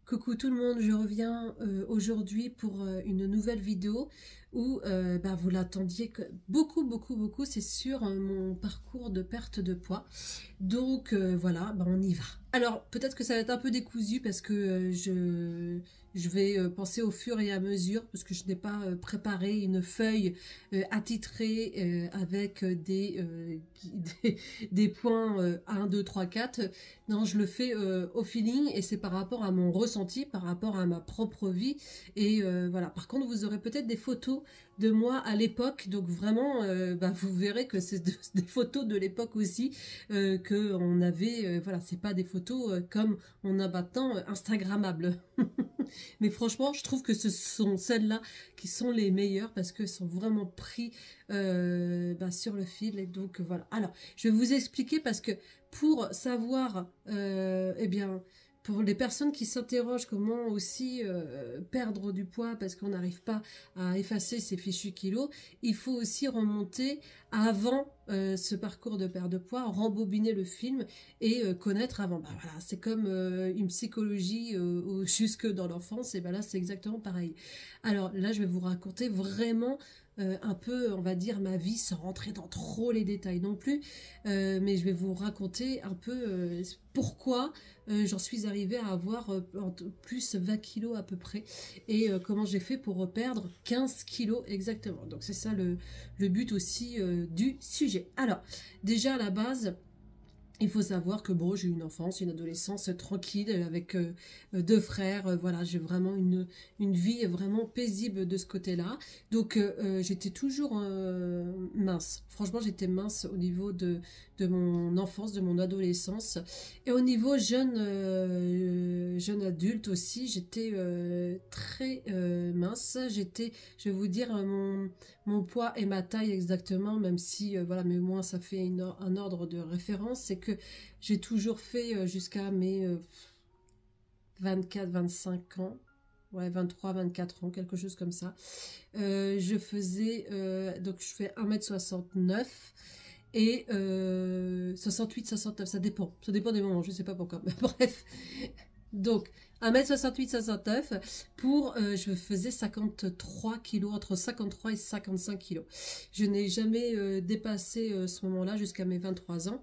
Coucou tout le monde, je reviens aujourd'hui pour une nouvelle vidéo où vous l'attendiez beaucoup, c'est sur mon parcours de perte de poids. Donc voilà, on y va. Alors peut-être que ça va être un peu décousu parce que je vais penser au fur et à mesure parce que je n'ai pas préparé une feuille attitrée avec des points 1, 2, 3, 4. Non, je le fais au feeling et c'est par rapport à mon ressenti, par rapport à ma propre vie. Et voilà, par contre, vous aurez peut-être des photos de moi à l'époque. Donc vraiment, vous verrez que c'est des photos de l'époque aussi que on avait. Voilà, c'est pas des photos comme on a maintenant Instagrammables. Mais franchement, je trouve que ce sont celles-là qui sont les meilleures parce qu'elles sont vraiment pris sur le fil. Et donc voilà. Alors, je vais vous expliquer parce que pour savoir, pour les personnes qui s'interrogent comment aussi perdre du poids parce qu'on n'arrive pas à effacer ces fichus kilos, il faut aussi remonter avant ce parcours de perte de poids, rembobiner le film et connaître avant. Voilà, c'est comme une psychologie jusque dans l'enfance, et là c'est exactement pareil. Alors là je vais vous raconter vraiment un peu, on va dire, ma vie sans rentrer dans trop les détails non plus, mais je vais vous raconter un peu pourquoi j'en suis arrivée à avoir plus 20 kilos à peu près et comment j'ai fait pour perdre 15 kilos exactement. Donc c'est ça le but aussi du sujet. Alors déjà à la base, il faut savoir que bon, j'ai eu une enfance, une adolescence tranquille avec deux frères. Voilà, j'ai vraiment une vie vraiment paisible de ce côté-là. Donc j'étais toujours mince. Franchement, j'étais mince au niveau de mon enfance, de mon adolescence. Et au niveau jeune adulte aussi, j'étais très mince. J'étais, je vais vous dire, mon poids et ma taille exactement, même si, voilà, mais moins ça fait un ordre de référence, c'est que j'ai toujours fait jusqu'à mes 24-25 ans, ouais, 23-24 ans, quelque chose comme ça. Je faisais, donc je fais 1m69 et 68-69, ça dépend des moments, je sais pas pourquoi, mais bref. Donc, 1m68-69 pour, je faisais 53 kilos, entre 53 et 55 kilos. Je n'ai jamais dépassé ce moment-là jusqu'à mes 23 ans.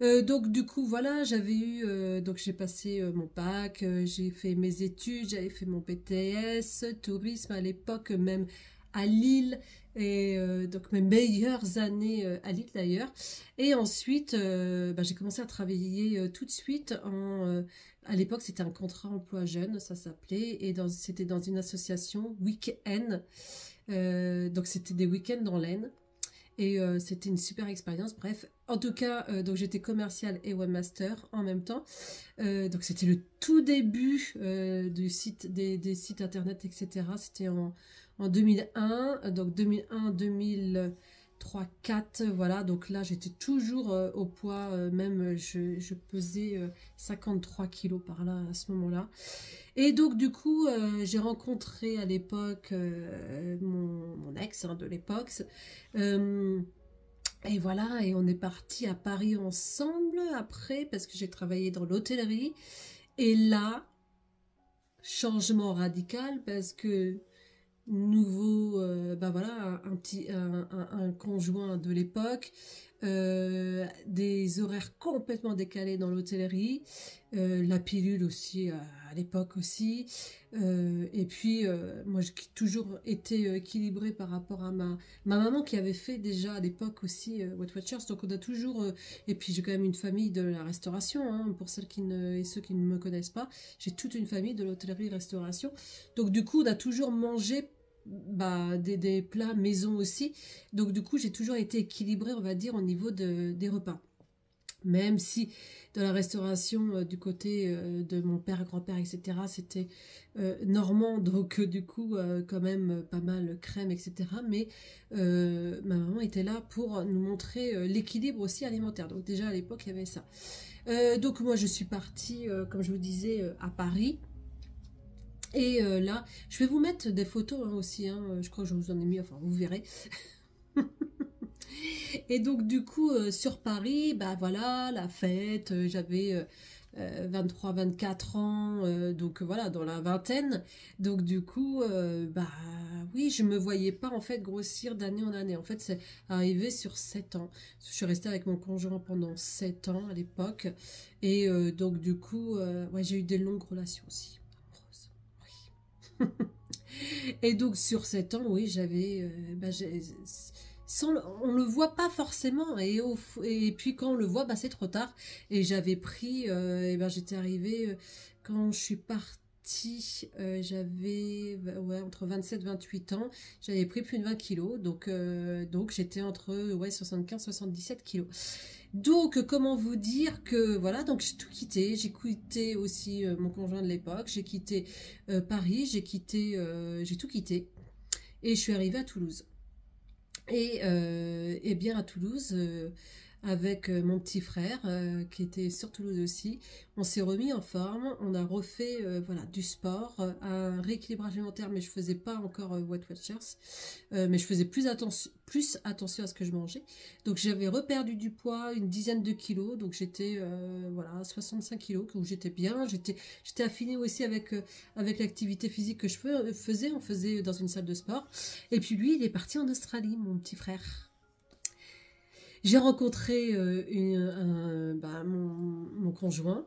Donc du coup voilà, j'avais eu donc j'ai passé mon bac, j'ai fait mes études, j'avais fait mon BTS tourisme à l'époque, même à Lille, et donc mes meilleures années à Lille d'ailleurs. Et ensuite j'ai commencé à travailler tout de suite à l'époque c'était un contrat emploi jeune, ça s'appelait, et c'était dans une association week-end, donc c'était des week-ends dans l'Aisne. Et c'était une super expérience. Bref, en tout cas, donc j'étais commerciale et webmaster en même temps. Donc c'était le tout début du site, des sites internet, etc. C'était en 2001, donc 2001, 2003, 4, voilà. Donc là, j'étais toujours au poids, même je pesais 53 kilos par là à ce moment-là. Et donc du coup, j'ai rencontré à l'époque mon ex de l'époque. Et voilà, et on est parti à Paris ensemble après, parce que j'ai travaillé dans l'hôtellerie. Et là, changement radical, parce que nouveau, voilà, un conjoint de l'époque, des horaires complètement décalés dans l'hôtellerie, la pilule aussi à l'époque aussi, et puis moi j'ai toujours été équilibrée par rapport à ma maman qui avait fait déjà à l'époque aussi Weight Watchers, donc on a toujours, et puis j'ai quand même une famille de la restauration, hein, pour celles et ceux qui ne me connaissent pas, j'ai toute une famille de l'hôtellerie-restauration, donc du coup on a toujours mangé des plats maison aussi, donc du coup j'ai toujours été équilibrée, on va dire, au niveau des repas, même si dans la restauration du côté de mon père, grand-père, etc., c'était normand, donc du coup quand même pas mal crème, etc., mais ma maman était là pour nous montrer l'équilibre aussi alimentaire, donc déjà à l'époque il y avait ça. Donc moi je suis partie, comme je vous disais, à Paris. Et là, je vais vous mettre des photos hein, aussi, hein, je crois que je vous en ai mis, enfin vous verrez. Et donc du coup, sur Paris, voilà, la fête, j'avais 23-24 ans, donc voilà, dans la vingtaine. Donc du coup, bah oui, je me voyais pas en fait grossir d'année en année. En fait, c'est arrivé sur 7 ans. Je suis restée avec mon conjoint pendant 7 ans à l'époque. Et donc du coup, ouais, j'ai eu des longues relations aussi. Amoureuses. Oui. Et donc sur 7 ans, oui, j'avais... on le voit pas forcément et puis quand on le voit, bah, c'est trop tard. Et j'avais pris, et ben j'étais arrivée quand je suis partie, j'avais ouais, entre 27 et 28 ans, j'avais pris plus de 20 kilos, donc j'étais entre ouais, 75-77 kilos. Donc comment vous dire que voilà, donc j'ai tout quitté, j'ai quitté aussi mon conjoint de l'époque, j'ai quitté Paris, j'ai tout quitté et je suis arrivée à Toulouse. Et bien à Toulouse, avec mon petit frère qui était sur Toulouse aussi, on s'est remis en forme, on a refait voilà, du sport, un rééquilibrage alimentaire, mais je faisais pas encore Weight Watchers, mais je faisais plus attention à ce que je mangeais. Donc j'avais reperdu du poids, une dizaine de kilos, donc j'étais voilà, 65 kilos, où j'étais bien, j'étais affinée aussi avec l'activité physique que je faisais, on faisait dans une salle de sport. Et puis lui, il est parti en Australie, mon petit frère. J'ai rencontré mon conjoint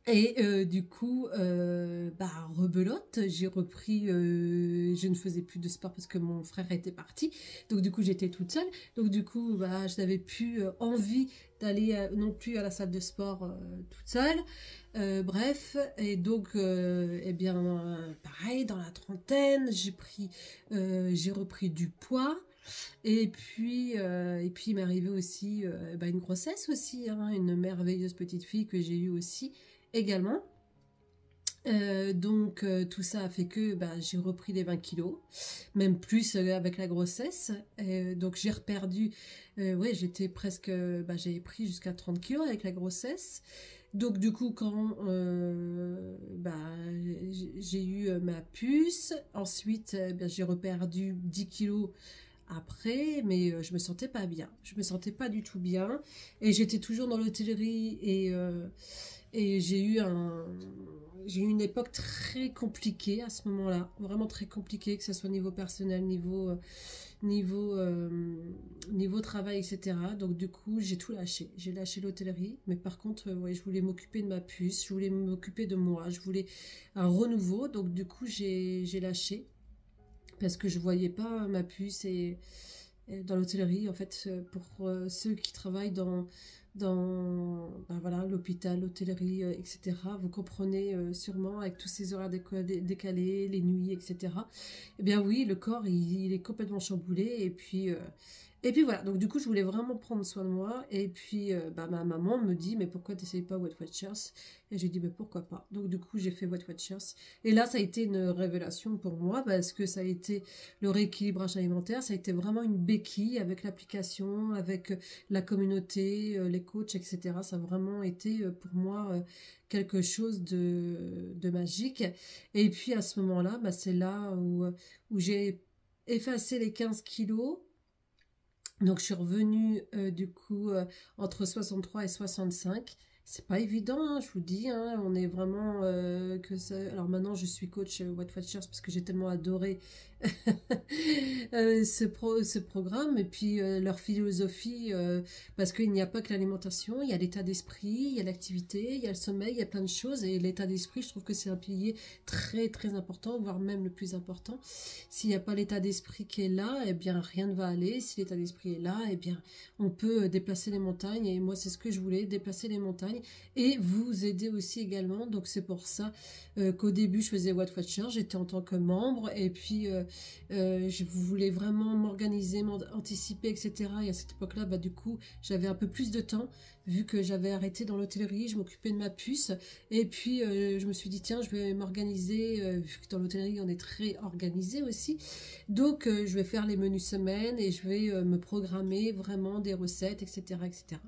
et du coup, bah, rebelote, j'ai repris, je ne faisais plus de sport parce que mon frère était parti, donc du coup j'étais toute seule, donc du coup bah, je n'avais plus envie d'aller non plus à la salle de sport toute seule, bref, et donc eh bien pareil, dans la trentaine, j'ai repris du poids. Et puis il m'est arrivé aussi bah, une grossesse aussi, hein, une merveilleuse petite fille que j'ai eue aussi également. Donc tout ça a fait que bah, j'ai repris les 20 kilos, même plus avec la grossesse. Donc j'ai reperdu, ouais, j'étais presque, bah, j'ai pris jusqu'à 30 kilos avec la grossesse. Donc du coup quand bah, j'ai eu ma puce, ensuite bah, j'ai reperdu 10 kilos après, mais je me sentais pas bien. Je me sentais pas du tout bien. Et j'étais toujours dans l'hôtellerie et j'ai eu une époque très compliquée à ce moment-là. Vraiment très compliquée, que ce soit niveau personnel, niveau travail, etc. Donc du coup, j'ai tout lâché. J'ai lâché l'hôtellerie. Mais par contre, ouais, je voulais m'occuper de ma puce. Je voulais m'occuper de moi. Je voulais un renouveau. Donc du coup, j'ai lâché parce que je voyais pas ma puce et dans l'hôtellerie en fait pour ceux qui travaillent dans ben voilà, l'hôpital, l'hôtellerie, etc. Vous comprenez sûrement avec tous ces horaires décalés, les nuits, etc. Eh bien oui, le corps il est complètement chamboulé et puis voilà, donc du coup je voulais vraiment prendre soin de moi et puis bah, ma maman me dit mais pourquoi tu n'essayes pas Weight Watchers? Et j'ai dit mais pourquoi pas, donc du coup j'ai fait Weight Watchers et là ça a été une révélation pour moi parce que ça a été le rééquilibrage alimentaire, ça a été vraiment une béquille avec l'application, avec la communauté, les coachs, etc. Ça a vraiment été pour moi quelque chose de magique. Et puis à ce moment-là, bah, c'est là où j'ai effacé les 15 kilos. Donc je suis revenue du coup entre 63 et 65. C'est pas évident, hein, je vous dis, hein, on est vraiment que ça... Alors maintenant je suis coach Weight Watchers parce que j'ai tellement adoré ce programme et puis leur philosophie parce qu'il n'y a pas que l'alimentation, il y a l'état d'esprit, il y a l'activité, il y a le sommeil, il y a plein de choses et l'état d'esprit je trouve que c'est un pilier très très important, voire même le plus important. S'il n'y a pas l'état d'esprit qui est là, eh bien rien ne va aller. Si l'état d'esprit est là, eh bien on peut déplacer les montagnes et moi c'est ce que je voulais, déplacer les montagnes et vous aider aussi également. Donc c'est pour ça qu'au début je faisais Weight Watchers, j'étais en tant que membre et puis je voulais vraiment m'organiser, anticiper, etc. Et à cette époque-là, bah, du coup, j'avais un peu plus de temps, vu que j'avais arrêté dans l'hôtellerie, je m'occupais de ma puce. Et puis, je me suis dit, tiens, je vais m'organiser, vu que dans l'hôtellerie, on est très organisé aussi. Donc, je vais faire les menus semaine et je vais me programmer vraiment des recettes, etc., etc.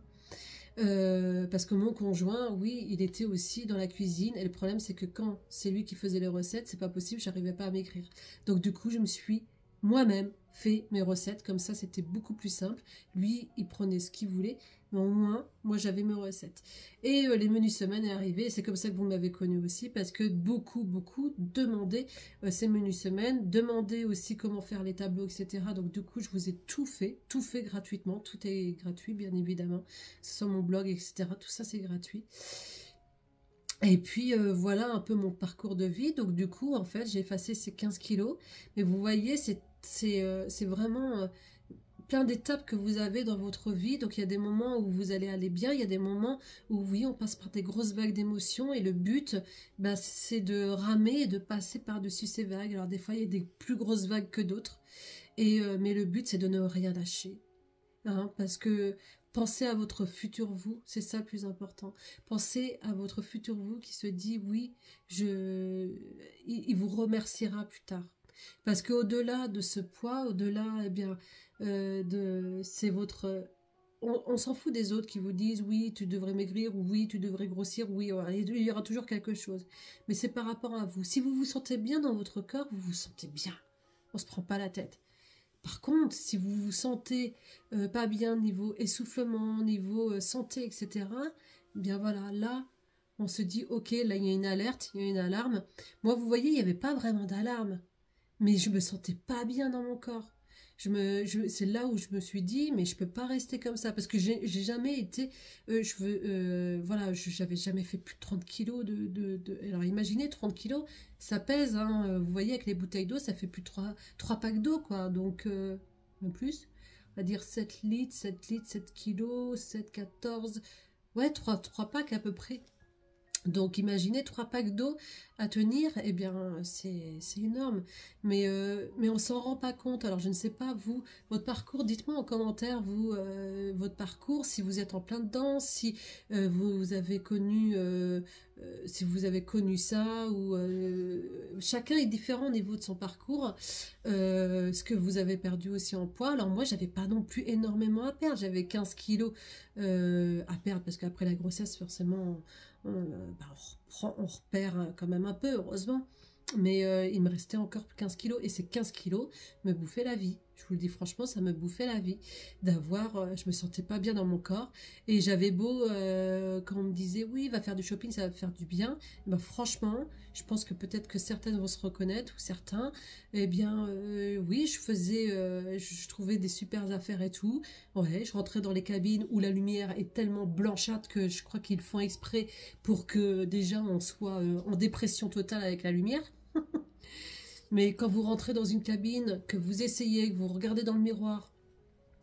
Parce que mon conjoint, oui, il était aussi dans la cuisine et le problème c'est que quand c'est lui qui faisait les recettes, c'est pas possible, j'arrivais pas à m'écrire. Donc du coup, je me suis moi-même fait mes recettes, comme ça c'était beaucoup plus simple. Lui, il prenait ce qu'il voulait, Mais au moins, moi j'avais mes recettes. Et les menus semaines est arrivé, c'est comme ça que vous m'avez connu aussi, parce que beaucoup demandaient ces menus semaines, demandaient aussi comment faire les tableaux, etc. Donc du coup, je vous ai tout fait gratuitement, tout est gratuit bien évidemment, sur mon blog, etc. Tout ça c'est gratuit. Et puis voilà un peu mon parcours de vie. Donc du coup, en fait, j'ai effacé ces 15 kilos. Mais vous voyez, c'est vraiment plein d'étapes que vous avez dans votre vie. Donc il y a des moments où vous allez aller bien, il y a des moments où oui, on passe par des grosses vagues d'émotions et le but, bah, c'est de ramer et de passer par-dessus ces vagues. Alors des fois, il y a des plus grosses vagues que d'autres. Et mais le but, c'est de ne rien lâcher. Hein, parce que pensez à votre futur vous, c'est ça le plus important. Pensez à votre futur vous qui se dit oui, il vous remerciera plus tard. Parce qu'au-delà de ce poids, au-delà, eh bien, c'est votre... On s'en fout des autres qui vous disent oui, tu devrais maigrir, ou oui, tu devrais grossir, oui, il y aura toujours quelque chose. Mais c'est par rapport à vous. Si vous vous sentez bien dans votre corps, vous vous sentez bien. On se prend pas la tête. Par contre, si vous vous sentez pas bien niveau essoufflement, niveau santé, etc., eh bien voilà, là, on se dit, ok, là, il y a une alerte, il y a une alarme. Moi, vous voyez, il n'y avait pas vraiment d'alarme, mais je me sentais pas bien dans mon corps. C'est là où je me suis dit, mais je peux pas rester comme ça, parce que j'ai jamais été, voilà, j'avais jamais fait plus de 30 kilos alors imaginez 30 kilos, ça pèse, hein, vous voyez avec les bouteilles d'eau, ça fait plus de 3 packs d'eau, quoi, donc, même plus, on va dire 7 litres, 7 litres, 7 kilos, 7, 14, ouais, 3 packs à peu près. Donc imaginez 3 packs d'eau à tenir, eh bien c'est énorme. Mais on s'en rend pas compte. Alors je ne sais pas, vous, votre parcours, dites-moi en commentaire, vous, votre parcours, si vous êtes en plein dedans, si vous avez connu, si vous avez connu ça, ou chacun est différent au niveau de son parcours. Ce que vous avez perdu aussi en poids. Alors moi, j'avais pas non plus énormément à perdre. J'avais 15 kilos à perdre, parce qu'après la grossesse, forcément on repère quand même un peu, heureusement. Mais il me restait encore 15 kilos. Et ces 15 kilos me bouffaient la vie. Je vous le dis franchement, ça me bouffait la vie. Je me sentais pas bien dans mon corps. Et j'avais beau, quand on me disait, oui, va faire du shopping, ça va te faire du bien. Et ben, franchement, je pense que peut-être que certaines vont se reconnaître, ou certains. Eh bien, oui, je trouvais des super affaires et tout. Ouais, je rentrais dans les cabines où la lumière est tellement blanchâtre que je crois qu'ils font exprès pour que déjà on soit en dépression totale avec la lumière. Mais quand vous rentrez dans une cabine, que vous essayez, que vous regardez dans le miroir,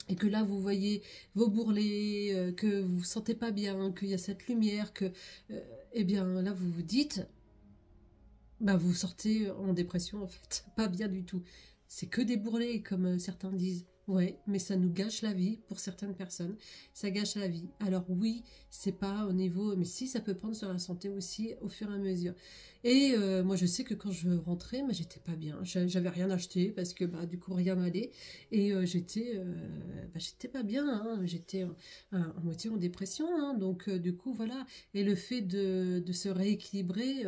et que là vous voyez vos bourrelets, que vous vous sentez pas bien, qu'il y a cette lumière, eh bien là vous vous dites, bah vous sortez en dépression en fait, pas bien du tout. C'est que des bourrelets comme certains disent. Ouais, mais ça nous gâche la vie pour certaines personnes. Ça gâche la vie. Alors oui, c'est pas au niveau, mais si ça peut prendre sur la santé aussi au fur et à mesure. Et moi je sais que quand je rentrais, bah, j'étais pas bien. J'avais rien acheté parce que bah du coup rien m'allait et j'étais pas bien. Hein. J'étais en moitié en dépression. Hein. Donc du coup voilà. Et le fait de se rééquilibrer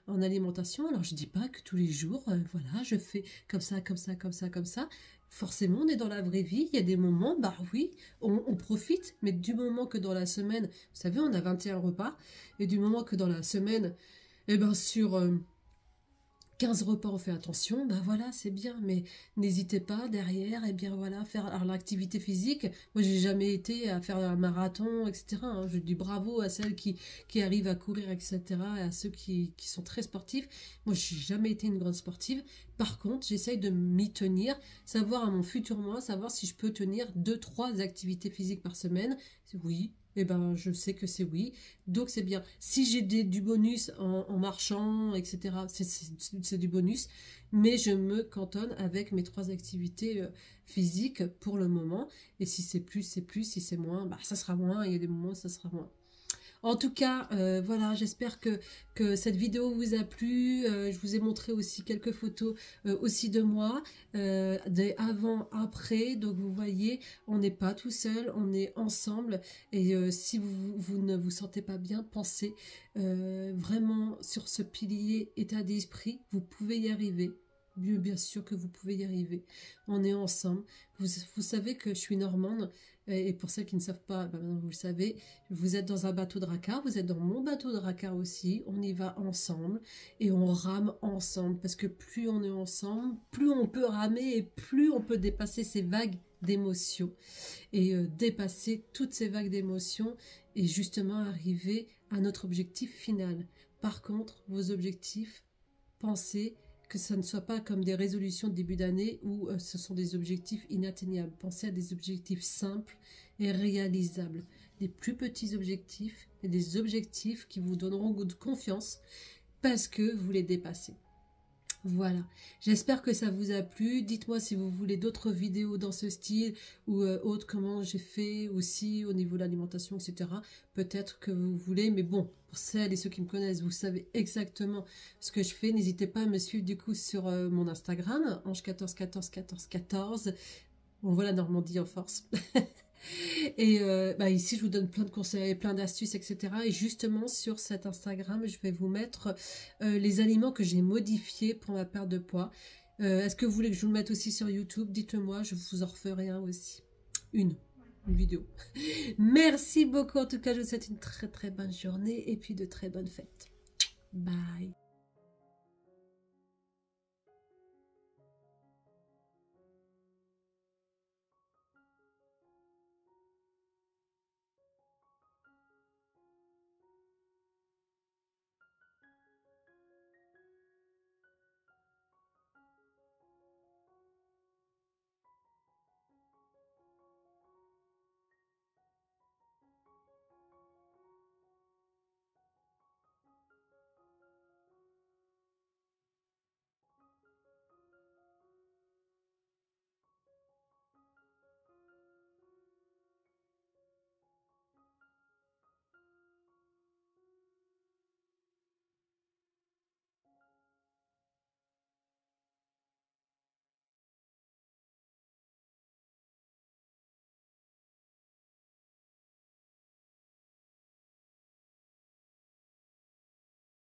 en alimentation. Alors je dis pas que tous les jours, voilà, je fais comme ça, comme ça, comme ça, comme ça. Forcément, on est dans la vraie vie, il y a des moments, bah oui, on profite, mais du moment que dans la semaine, vous savez, on a 21 repas, et du moment que dans la semaine, eh ben sur 15 repas, on fait attention, ben voilà, c'est bien, mais n'hésitez pas derrière, et bien voilà, faire l'activité physique. Moi, j'ai jamais été à faire un marathon, etc. Hein. Je dis bravo à celles qui arrivent à courir, etc. Et à ceux qui sont très sportifs. Moi, j'ai jamais été une grande sportive. Par contre, j'essaye de m'y tenir, savoir à mon futur moi, savoir si je peux tenir 2, 3 activités physiques par semaine. Oui, eh ben, je sais que c'est oui. Donc c'est bien. Si j'ai du bonus en marchant, etc., c'est du bonus. Mais je me cantonne avec mes 3 activités physiques pour le moment. Et si c'est plus, c'est plus. Si c'est moins, bah, ça sera moins. Il y a des moments où ça sera moins. En tout cas, voilà, j'espère que cette vidéo vous a plu. Je vous ai montré aussi quelques photos aussi de moi, des avant, après. Donc vous voyez, on n'est pas tout seul, on est ensemble. Et si vous ne vous sentez pas bien, pensez vraiment sur ce pilier état d'esprit. Vous pouvez y arriver. Bien sûr que vous pouvez y arriver. On est ensemble. Vous savez que je suis normande. Et pour celles qui ne savent pas, ben maintenant vous le savez, vous êtes dans un bateau de racard, vous êtes dans mon bateau de racard aussi, on y va ensemble et on rame ensemble parce que plus on est ensemble, plus on peut ramer et plus on peut dépasser ces vagues d'émotions et dépasser toutes ces vagues d'émotions et justement arriver à notre objectif final. Par contre, vos objectifs, pensez que ça ne soit pas comme des résolutions de début d'année où ce sont des objectifs inatteignables. Pensez à des objectifs simples et réalisables. Des plus petits objectifs et des objectifs qui vous donneront de confiance parce que vous les dépassez. Voilà, j'espère que ça vous a plu. Dites-moi si vous voulez d'autres vidéos dans ce style ou autre, comment j'ai fait aussi au niveau de l'alimentation, etc. Peut-être que vous voulez, mais bon, pour celles et ceux qui me connaissent, vous savez exactement ce que je fais. N'hésitez pas à me suivre du coup sur mon Instagram, ange14141414. On voit la Normandie en force. Et ici, je vous donne plein de conseils, plein d'astuces, etc. Et justement, sur cet Instagram, je vais vous mettre les aliments que j'ai modifiés pour ma perte de poids. Est-ce que vous voulez que je vous le mette aussi sur YouTube? Dites-le moi, je vous en referai un aussi. Une vidéo. Merci beaucoup. En tout cas, je vous souhaite une très très bonne journée et puis de très bonnes fêtes. Bye.